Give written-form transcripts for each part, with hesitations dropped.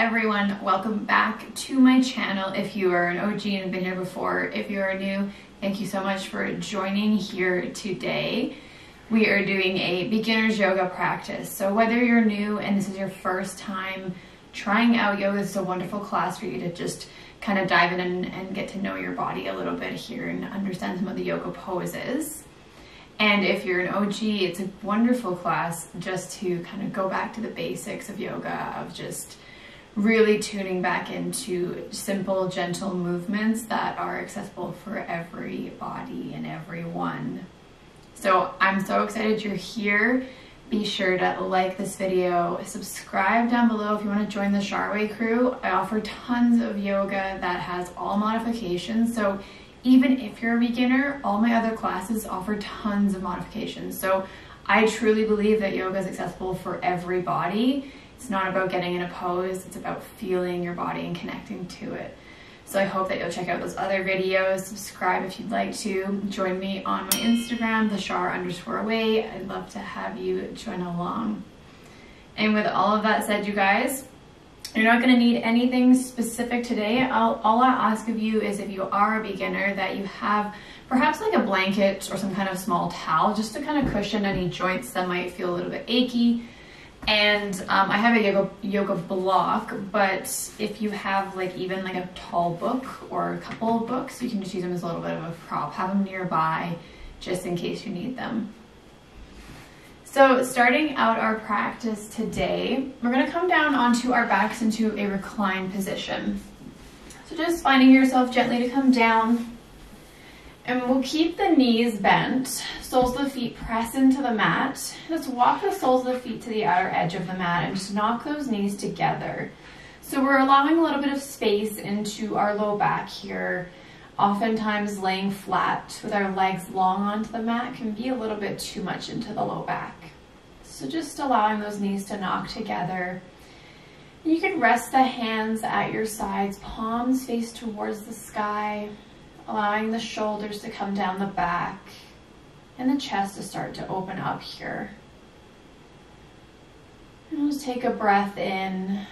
everyone, welcome back to my channel. If you are an OG and have been here before, if you are new, thank you so much for joining here today. We are doing a beginner's yoga practice. So whether you're new and this is your first time trying out yoga, this is a wonderful class for you to just kind of dive in and get to know your body a little bit here and understand some of the yoga poses. And if you're an OG, it's a wonderful class just to kind of go back to the basics of yoga, of just really tuning back into simple, gentle movements that are accessible for every body and everyone. So I'm so excited you're here. Be sure to like this video, subscribe down below if you want to join the Sharway crew. I offer tons of yoga that has all modifications. So even if you're a beginner, all my other classes offer tons of modifications. So I truly believe that yoga is accessible for every body. It's not about getting in a pose, it's about feeling your body and connecting to it. So I hope that you'll check out those other videos, subscribe if you'd like to, join me on my Instagram, theshar_away. I'd love to have you join along. And with all of that said, you guys, you're not going to need anything specific today. All I ask of you is, if you are a beginner, that you have perhaps like a blanket or some kind of small towel just to kind of cushion any joints that might feel a little bit achy. And I have a yoga block, but if you have like even like a tall book or a couple of books, you can just use them as a little bit of a prop. Have them nearby just in case you need them. So starting out our practice today, we're going to come down onto our backs into a recline position. So just finding yourself gently to come down, and we'll keep the knees bent, soles of the feet press into the mat. Let's walk the soles of the feet to the outer edge of the mat and just knock those knees together. So we're allowing a little bit of space into our low back here. Oftentimes laying flat with our legs long onto the mat can be a little bit too much into the low back. So just allowing those knees to knock together. You can rest the hands at your sides, palms face towards the sky, allowing the shoulders to come down the back and the chest to start to open up here. And we'll just take a breath in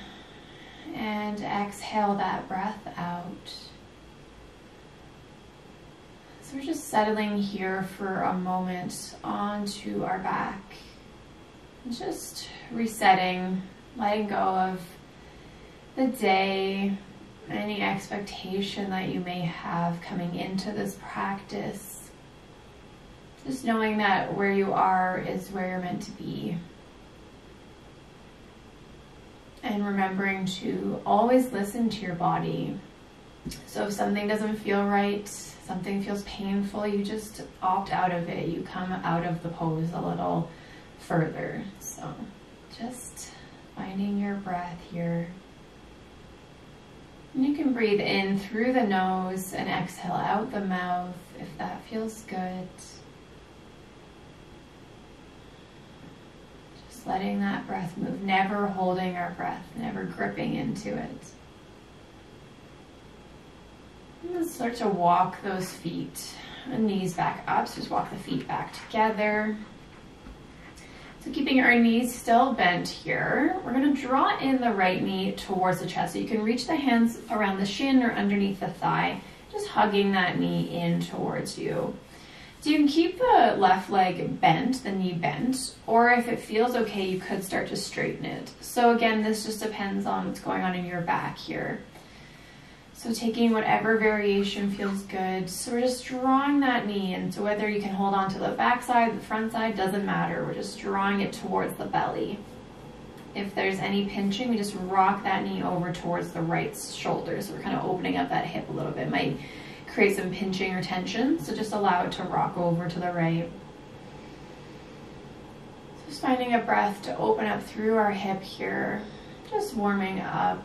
and exhale that breath out. So we're just settling here for a moment onto our back. And just resetting, letting go of the day, any expectation that you may have coming into this practice. Just knowing that where you are is where you're meant to be. And remembering to always listen to your body. So if something doesn't feel right, something feels painful, you just opt out of it. You come out of the pose a little further. So just finding your breath here. And you can breathe in through the nose and exhale out the mouth if that feels good. Just letting that breath move, never holding our breath, never gripping into it. And then start to walk those feet and knees back up. So just walk the feet back together. So keeping our knees still bent here, we're going to draw in the right knee towards the chest. So you can reach the hands around the shin or underneath the thigh, just hugging that knee in towards you. So you can keep the left leg bent, the knee bent, or if it feels okay, you could start to straighten it. So again, this just depends on what's going on in your back here. So taking whatever variation feels good. So we're just drawing that knee in. So whether you can hold on to the back side, the front side, doesn't matter. We're just drawing it towards the belly. If there's any pinching, we just rock that knee over towards the right shoulder. So we're kind of opening up that hip a little bit. Might create some pinching or tension. So just allow it to rock over to the right. Just finding a breath to open up through our hip here. Just warming up.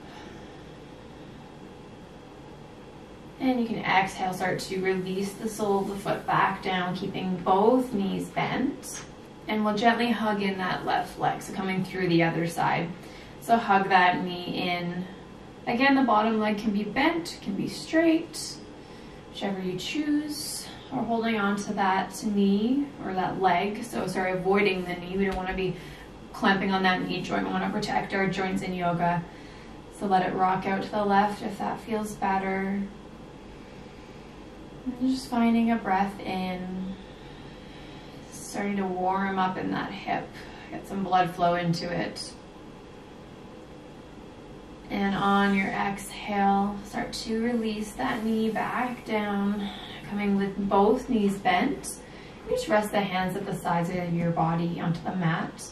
And you can exhale, start to release the sole of the foot back down, keeping both knees bent. And we'll gently hug in that left leg, so coming through the other side. So hug that knee in. Again, the bottom leg can be bent, can be straight, whichever you choose. Or holding on to that knee or that leg. So sorry, avoiding the knee. We don't want to be clamping on that knee joint. We want to protect our joints in yoga. So let it rock out to the left if that feels better. And just finding a breath in, starting to warm up in that hip, get some blood flow into it. And on your exhale, start to release that knee back down, coming with both knees bent. Just rest the hands at the sides of your body onto the mat.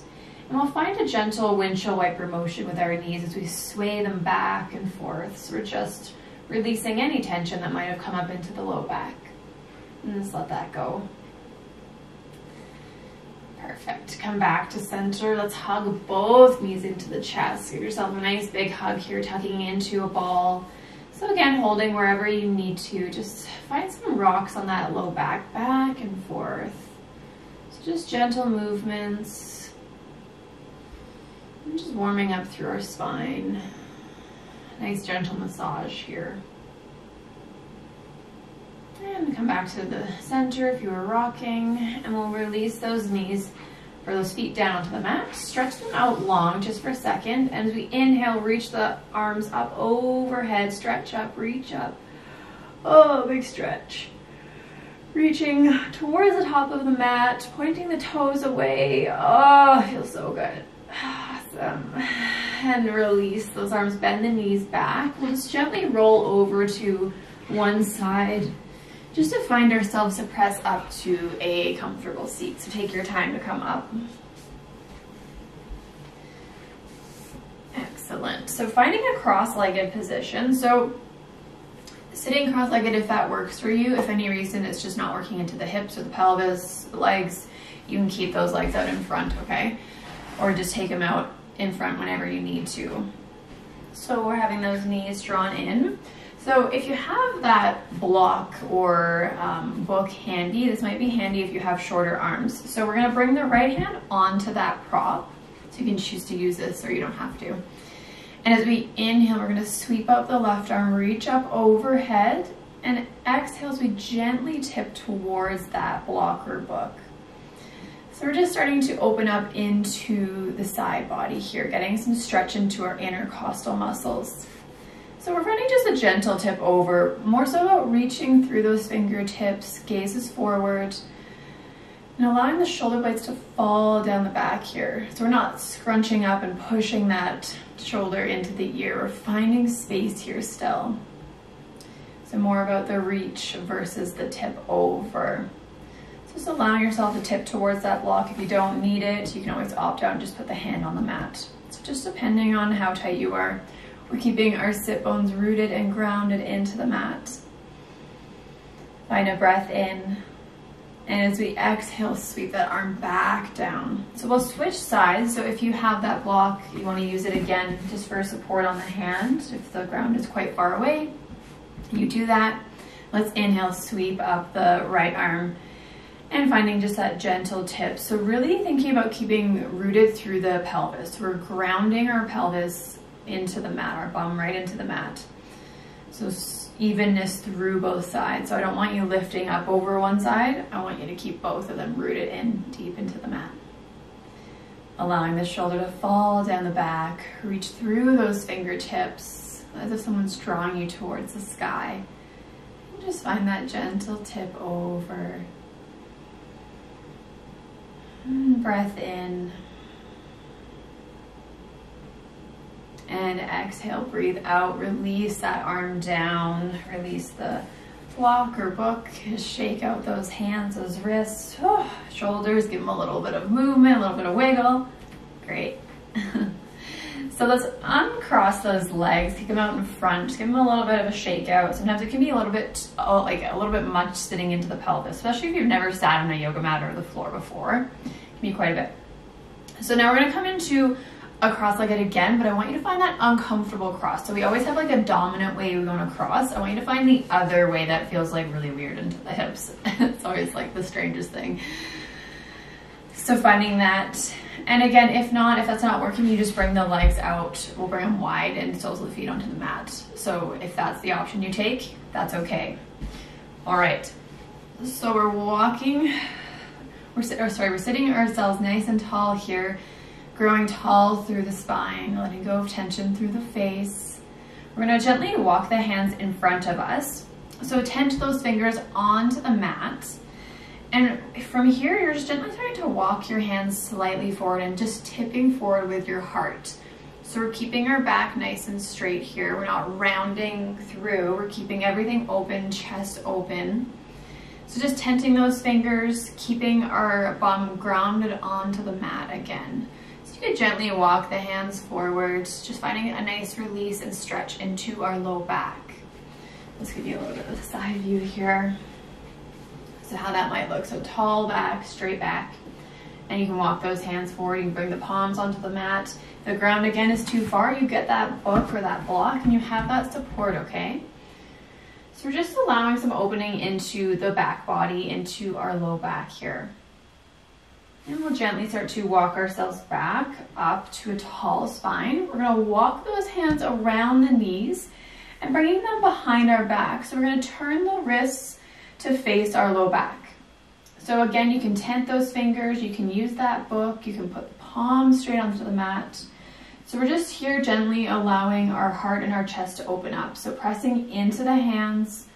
And we'll find a gentle windshield wiper motion with our knees as we sway them back and forth. So we're just releasing any tension that might have come up into the low back. And just let that go. Perfect. Come back to center. Let's hug both knees into the chest. Give yourself a nice big hug here, tucking into a ball. So again, holding wherever you need to. Just find some rocks on that low back, back and forth. So just gentle movements. And just warming up through our spine. Nice gentle massage here. And come back to the center if you were rocking. And we'll release those knees or those feet down onto the mat. Stretch them out long just for a second. And as we inhale, reach the arms up overhead. Stretch up, reach up. Oh, big stretch. Reaching towards the top of the mat, pointing the toes away. Oh, feels so good. Awesome. And release those arms, bend the knees back. We'll just gently roll over to one side just to find ourselves to press up to a comfortable seat. So take your time to come up. Excellent. So finding a cross-legged position. So sitting cross-legged if that works for you. If any reason it's just not working into the hips or the pelvis, the legs, you can keep those legs out in front, okay? Or just take them out in front whenever you need to. So we're having those knees drawn in. So if you have that block or book handy, this might be handy if you have shorter arms. So we're gonna bring the right hand onto that prop. So you can choose to use this or you don't have to. And as we inhale, we're gonna sweep up the left arm, reach up overhead, and exhale as we gently tip towards that block or book. So we're just starting to open up into the side body here, getting some stretch into our intercostal muscles. So we're finding just a gentle tip over, more so about reaching through those fingertips, gazes forward, and allowing the shoulder blades to fall down the back here. So we're not scrunching up and pushing that shoulder into the ear. We're finding space here still. So more about the reach versus the tip over. Just allowing yourself to tip towards that block. If you don't need it, you can always opt out and just put the hand on the mat. So just depending on how tight you are, we're keeping our sit bones rooted and grounded into the mat. Find a breath in. And as we exhale, sweep that arm back down. So we'll switch sides. So if you have that block, you want to use it again just for support on the hand. If the ground is quite far away, you do that. Let's inhale, sweep up the right arm. And finding just that gentle tip. So really thinking about keeping rooted through the pelvis. We're grounding our pelvis into the mat, our bum right into the mat. So evenness through both sides. So I don't want you lifting up over one side. I want you to keep both of them rooted in deep into the mat. Allowing the shoulder to fall down the back, reach through those fingertips as if someone's drawing you towards the sky. And just find that gentle tip over. Breath in. And exhale, breathe out, release that arm down, release the block or book, shake out those hands, those wrists, shoulders, give them a little bit of movement, a little bit of wiggle. Great. So let's uncross those legs, take them out in front, just give them a little bit of a shake out. Sometimes it can be a little bit, much sitting into the pelvis, especially if you've never sat on a yoga mat or the floor before. It can be quite a bit. So now we're gonna come into a cross-legged again, but I want you to find that uncomfortable cross. So we always have like a dominant way we want to cross. I want you to find the other way that feels like really weird into the hips. It's always like the strangest thing. So finding that, and again, if that's not working, you just bring the legs out. We'll bring them wide and soles of the feet onto the mat. So if that's the option you take, that's okay. All right, so we're walking, we're sitting ourselves nice and tall here, growing tall through the spine, letting go of tension through the face. We're gonna gently walk the hands in front of us. So tent those fingers onto the mat. And from here, you're just gently starting to walk your hands slightly forward and just tipping forward with your heart. So we're keeping our back nice and straight here. We're not rounding through. We're keeping everything open, chest open. So just tenting those fingers, keeping our bum grounded onto the mat again. So you can gently walk the hands forwards, just finding a nice release and stretch into our low back. Let's give you a little bit of a side view here. So how that might look. So tall back, straight back. And you can walk those hands forward. You can bring the palms onto the mat. If the ground again is too far, you get that book or that block and you have that support, okay? So we're just allowing some opening into the back body, into our low back here. And we'll gently start to walk ourselves back up to a tall spine. We're gonna walk those hands around the knees and bringing them behind our back. So we're gonna turn the wrists to face our low back. So again, you can tent those fingers, you can use that book, you can put the palms straight onto the mat. So we're just here gently allowing our heart and our chest to open up. So pressing into the hands,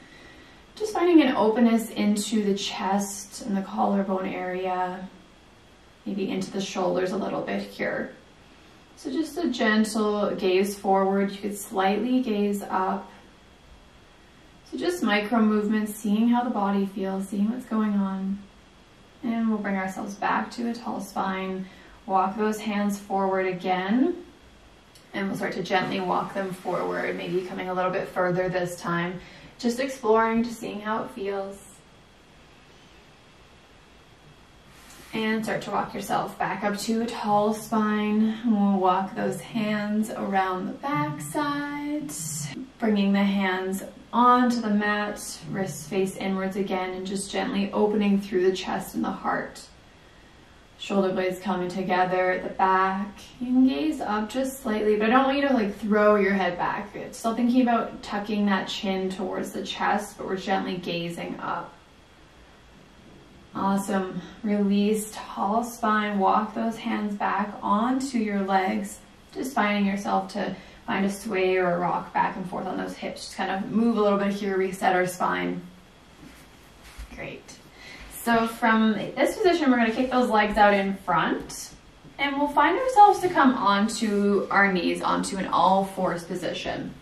just finding an openness into the chest and the collarbone area, maybe into the shoulders a little bit here. So just a gentle gaze forward. You could slightly gaze up. So just micro movements, seeing how the body feels, seeing what's going on. And we'll bring ourselves back to a tall spine. Walk those hands forward again. And we'll start to gently walk them forward, maybe coming a little bit further this time. Just exploring, just seeing how it feels. And start to walk yourself back up to a tall spine. We'll walk those hands around the back side, bringing the hands onto the mat, wrists face inwards again, and just gently opening through the chest and the heart. Shoulder blades coming together at the back. You can gaze up just slightly, but I don't want you to like throw your head back. It's still thinking about tucking that chin towards the chest, but we're gently gazing up. Awesome. Release, tall spine. Walk those hands back onto your legs. Just finding yourself to find a sway or a rock back and forth on those hips. Just kind of move a little bit here, reset our spine. Great. So from this position, we're going to kick those legs out in front. And we'll find ourselves to come onto our knees, onto an all fours position.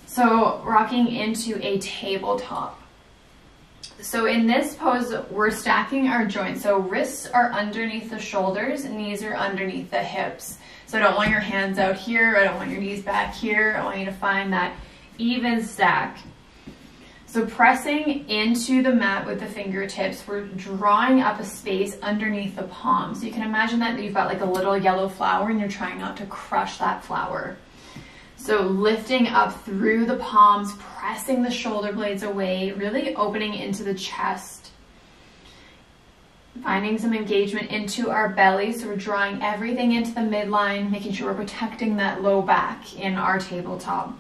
So rocking into a tabletop. So in this pose, we're stacking our joints. So wrists are underneath the shoulders, knees are underneath the hips. So I don't want your hands out here, I don't want your knees back here. I want you to find that even stack. So pressing into the mat with the fingertips, we're drawing up a space underneath the palms. So you can imagine that you've got like a little yellow flower and you're trying not to crush that flower. So lifting up through the palms, pressing the shoulder blades away, really opening into the chest. Finding some engagement into our belly, so we're drawing everything into the midline, making sure we're protecting that low back in our tabletop.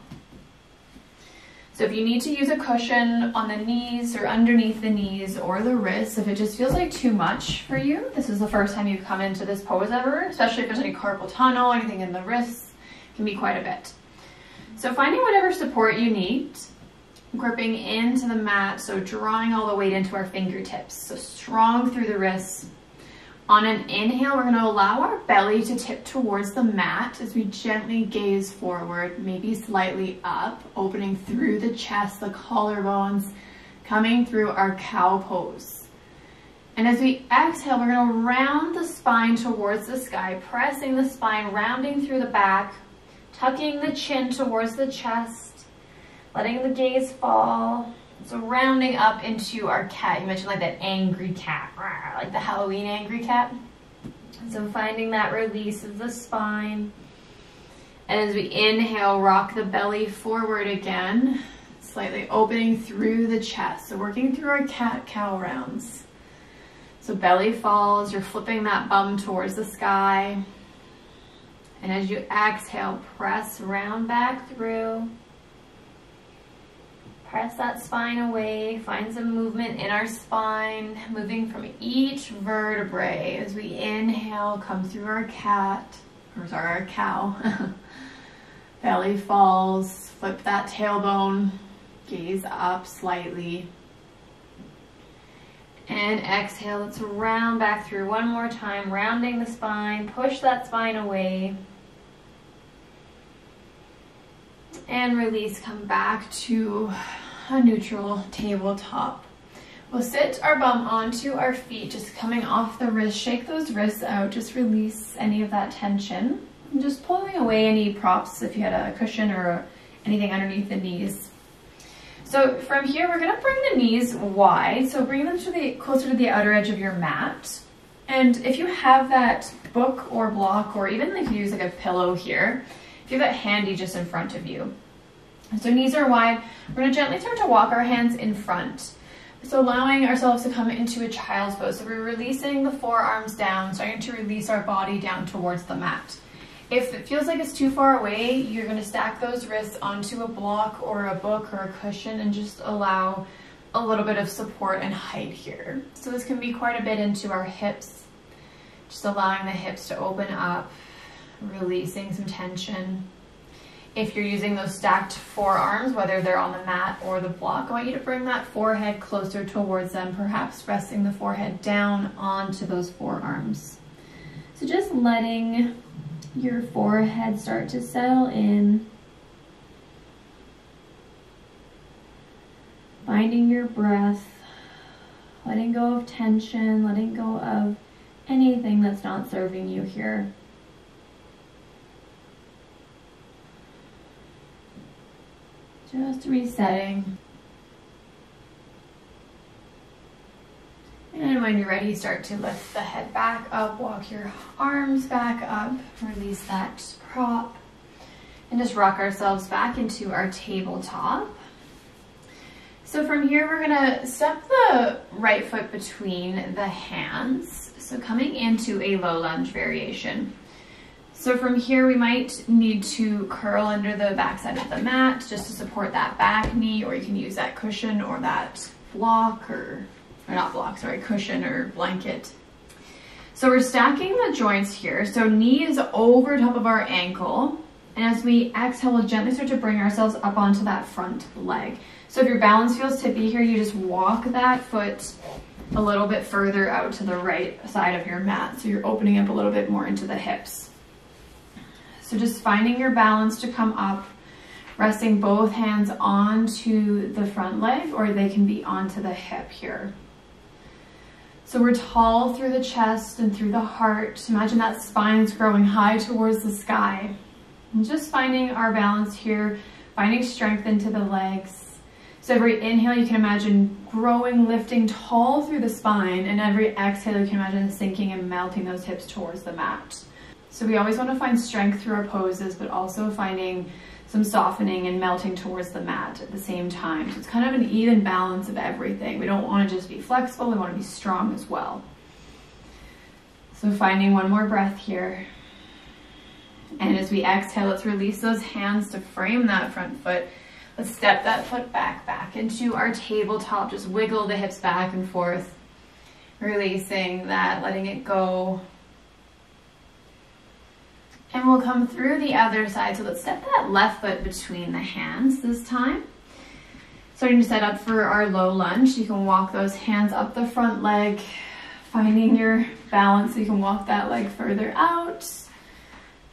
So if you need to use a cushion on the knees or underneath the knees or the wrists, if it just feels like too much for you, this is the first time you've come into this pose ever, especially if there's any carpal tunnel, anything in the wrists, it can be quite a bit. So finding whatever support you need, gripping into the mat, so drawing all the weight into our fingertips, so strong through the wrists. On an inhale, we're going to allow our belly to tip towards the mat as we gently gaze forward, maybe slightly up, opening through the chest, the collarbones, coming through our cow pose. And as we exhale, we're going to round the spine towards the sky, pressing the spine, rounding through the back, tucking the chin towards the chest, letting the gaze fall. So rounding up into our cat. You mentioned like that angry cat, like the Halloween angry cat. So finding that release of the spine. And as we inhale, rock the belly forward again, slightly opening through the chest. So working through our cat-cow rounds. So belly falls, you're flipping that bum towards the sky. And as you exhale, press round back through. Press that spine away, find some movement in our spine, moving from each vertebrae. As we inhale, come through our cat, or sorry, our cow. Belly falls, flip that tailbone, gaze up slightly. And exhale, let's round back through one more time, rounding the spine, push that spine away. And release, come back to a neutral tabletop. We'll sit our bum onto our feet, just coming off the wrist. Shake those wrists out, just release any of that tension. And just pulling away any props if you had a cushion or anything underneath the knees. So from here, we're gonna bring the knees wide. So bring them to closer to the outer edge of your mat. And if you have that book or block, or even if you use like a pillow here, if you have that handy just in front of you. So knees are wide. We're gonna gently start to walk our hands in front. So allowing ourselves to come into a child's pose. So we're releasing the forearms down, starting to release our body down towards the mat. If it feels like it's too far away, you're gonna stack those wrists onto a block or a book or a cushion and just allow a little bit of support and height here. So this can be quite a bit into our hips, just allowing the hips to open up, releasing some tension. If you're using those stacked forearms, whether they're on the mat or the block, I want you to bring that forehead closer towards them, perhaps resting the forehead down onto those forearms. So just letting your forehead start to settle in. Finding your breath, letting go of tension, letting go of anything that's not serving you here. Just resetting. And when you're ready, start to lift the head back up, walk your arms back up, release that prop, and just rock ourselves back into our tabletop. So from here, we're gonna step the right foot between the hands. So coming into a low lunge variation. So from here, we might need to curl under the backside of the mat just to support that back knee, or you can use that cushion or that block or not block, sorry, cushion or blanket. So we're stacking the joints here. So knee is over top of our ankle. And as we exhale, we'll gently start to bring ourselves up onto that front leg. So if your balance feels tippy here, you just walk that foot a little bit further out to the right side of your mat. So you're opening up a little bit more into the hips. So just finding your balance to come up, resting both hands onto the front leg, or they can be onto the hip here. So we're tall through the chest and through the heart. Imagine that spine's growing high towards the sky. And just finding our balance here, finding strength into the legs. So every inhale, you can imagine growing, lifting tall through the spine, and every exhale, you can imagine sinking and melting those hips towards the mat. So we always want to find strength through our poses, but also finding some softening and melting towards the mat at the same time. So it's kind of an even balance of everything. We don't want to just be flexible, we want to be strong as well. So finding one more breath here. And as we exhale, let's release those hands to frame that front foot. Let's step that foot back into our tabletop. Just wiggle the hips back and forth, releasing that, letting it go. And we'll come through the other side. So let's step that left foot between the hands this time. Starting to set up for our low lunge. You can walk those hands up the front leg, finding your balance so you can walk that leg further out.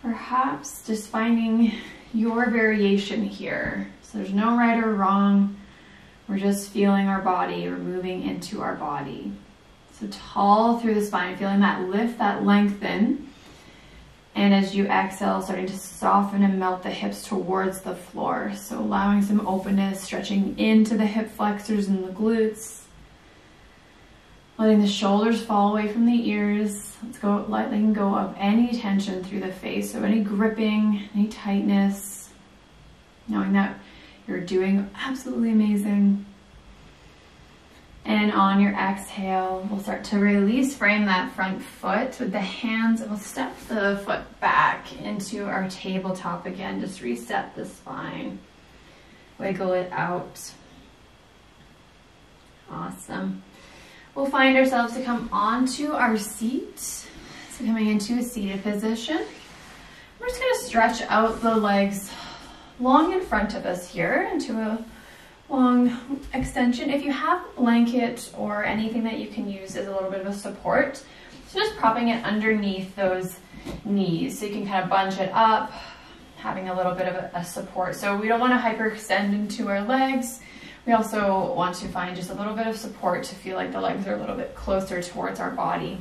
Perhaps just finding your variation here. So there's no right or wrong. We're just feeling our body. We're moving into our body. So tall through the spine, feeling that lift, that lengthen. And as you exhale, starting to soften and melt the hips towards the floor. So allowing some openness, stretching into the hip flexors and the glutes. Letting the shoulders fall away from the ears. Let's go, letting go of any tension through the face. So any gripping, any tightness. Knowing that you're doing absolutely amazing. And on your exhale, we'll start to release, frame that front foot with the hands. We'll step the foot back into our tabletop again. Just reset the spine. Wiggle it out. Awesome. We'll find ourselves to come onto our seat. So coming into a seated position. We're just going to stretch out the legs long in front of us here into a long extension. If you have a blanket or anything that you can use as a little bit of a support, so just propping it underneath those knees so you can kind of bunch it up, having a little bit of a support. So we don't want to hyperextend into our legs. We also want to find just a little bit of support to feel like the legs are a little bit closer towards our body.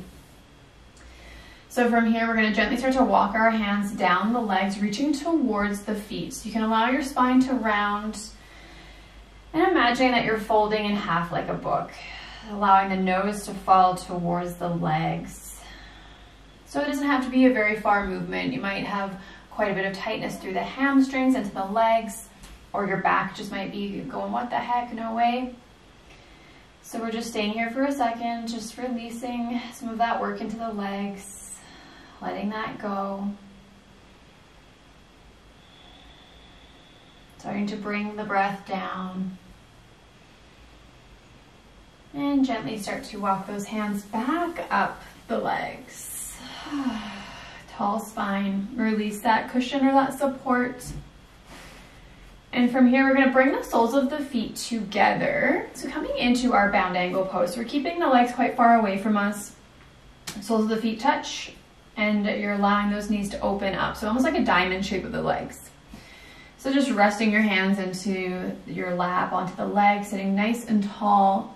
So from here, we're going to gently start to walk our hands down the legs, reaching towards the feet. So you can allow your spine to round and imagine that you're folding in half like a book, allowing the nose to fall towards the legs. So it doesn't have to be a very far movement. You might have quite a bit of tightness through the hamstrings into the legs, or your back just might be going, what the heck, no way. So we're just staying here for a second, just releasing some of that work into the legs, letting that go. Starting to bring the breath down. And gently start to walk those hands back up the legs. Tall spine, release that cushion or that support. And from here, we're going to bring the soles of the feet together. So coming into our bound angle pose, we're keeping the legs quite far away from us. Soles of the feet touch, and you're allowing those knees to open up. So almost like a diamond shape of the legs. So just resting your hands into your lap, onto the legs, sitting nice and tall.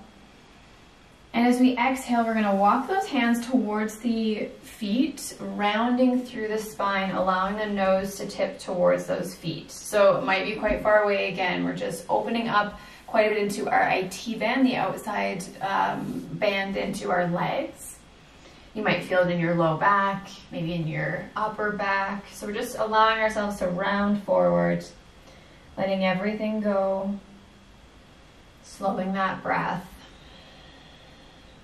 And as we exhale, we're going to walk those hands towards the feet, rounding through the spine, allowing the nose to tip towards those feet. So it might be quite far away again. We're just opening up quite a bit into our IT band, the outside band into our legs. You might feel it in your low back, maybe in your upper back. So we're just allowing ourselves to round forward, letting everything go, slowing that breath.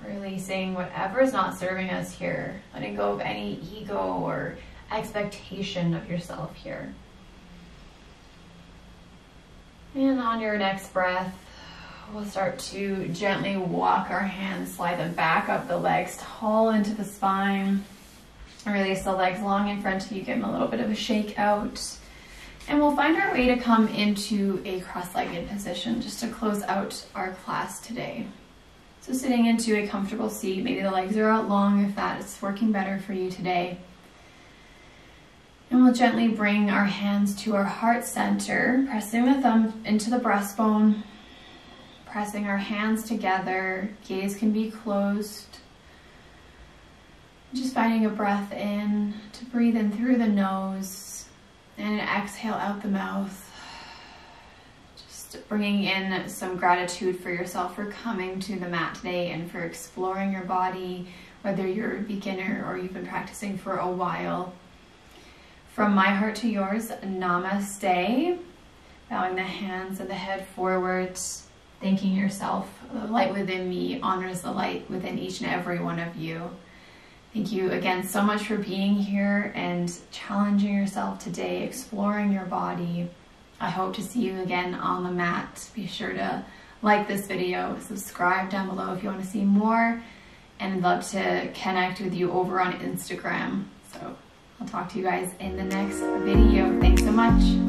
Releasing whatever is not serving us here. Letting go of any ego or expectation of yourself here. And on your next breath, we'll start to gently walk our hands, slide them back up the legs, tall into the spine. Release the legs long in front of you, give them a little bit of a shake out. And we'll find our way to come into a cross-legged position just to close out our class today. So sitting into a comfortable seat, maybe the legs are out long if that is working better for you today. And we'll gently bring our hands to our heart center, pressing the thumb into the breastbone, pressing our hands together, gaze can be closed. Just finding a breath in to breathe in through the nose and an exhale out the mouth. Bringing in some gratitude for yourself for coming to the mat today and for exploring your body, whether you're a beginner or you've been practicing for a while. From my heart to yours, namaste. Bowing the hands and the head forwards, thanking yourself. The light within me honors the light within each and every one of you. Thank you again so much for being here and challenging yourself today, exploring your body. I hope to see you again on the mat. Be sure to like this video, subscribe down below if you want to see more, and I'd love to connect with you over on Instagram. So I'll talk to you guys in the next video. Thanks so much.